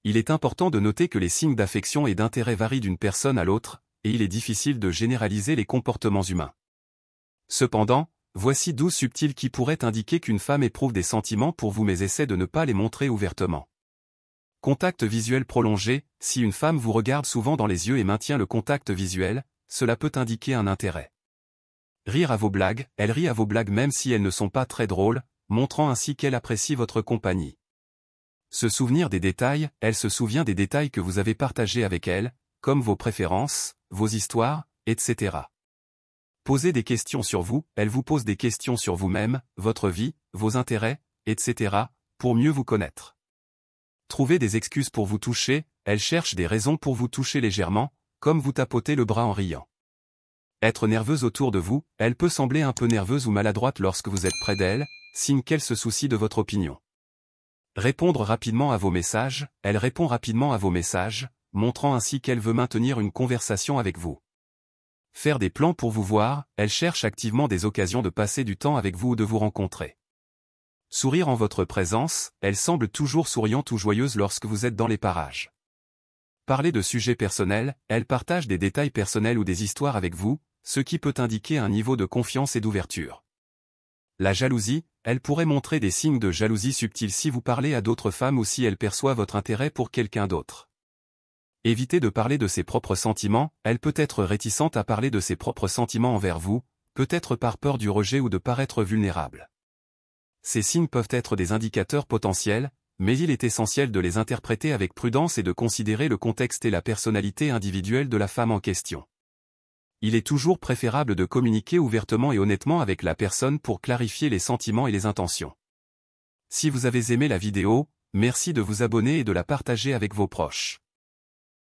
Il est important de noter que les signes d'affection et d'intérêt varient d'une personne à l'autre, et il est difficile de généraliser les comportements humains. Cependant, voici 12 subtils qui pourraient indiquer qu'une femme éprouve des sentiments pour vous mais essaie de ne pas les montrer ouvertement. Contact visuel prolongé. Si une femme vous regarde souvent dans les yeux et maintient le contact visuel, cela peut indiquer un intérêt. Rire à vos blagues. Elle rit à vos blagues même si elles ne sont pas très drôles, montrant ainsi qu'elle apprécie votre compagnie. Se souvenir des détails. Elle se souvient des détails que vous avez partagés avec elle, comme vos préférences, vos histoires, etc. Poser des questions sur vous. Elle vous pose des questions sur vous-même, votre vie, vos intérêts, etc., pour mieux vous connaître. Trouver des excuses pour vous toucher. Elle cherche des raisons pour vous toucher légèrement, comme vous tapoter le bras en riant. Être nerveuse autour de vous. Elle peut sembler un peu nerveuse ou maladroite lorsque vous êtes près d'elle, signe qu'elle se soucie de votre opinion. Répondre rapidement à vos messages. Elle répond rapidement à vos messages, montrant ainsi qu'elle veut maintenir une conversation avec vous. Faire des plans pour vous voir. Elle cherche activement des occasions de passer du temps avec vous ou de vous rencontrer. Sourire en votre présence. Elle semble toujours souriante ou joyeuse lorsque vous êtes dans les parages. Parler de sujets personnels. Elle partage des détails personnels ou des histoires avec vous, ce qui peut indiquer un niveau de confiance et d'ouverture. La jalousie. Elle pourrait montrer des signes de jalousie subtils si vous parlez à d'autres femmes ou si elle perçoit votre intérêt pour quelqu'un d'autre. Évitez de parler de ses propres sentiments. Elle peut être réticente à parler de ses propres sentiments envers vous, peut-être par peur du rejet ou de paraître vulnérable. Ces signes peuvent être des indicateurs potentiels, mais il est essentiel de les interpréter avec prudence et de considérer le contexte et la personnalité individuelle de la femme en question. Il est toujours préférable de communiquer ouvertement et honnêtement avec la personne pour clarifier les sentiments et les intentions. Si vous avez aimé la vidéo, merci de vous abonner et de la partager avec vos proches.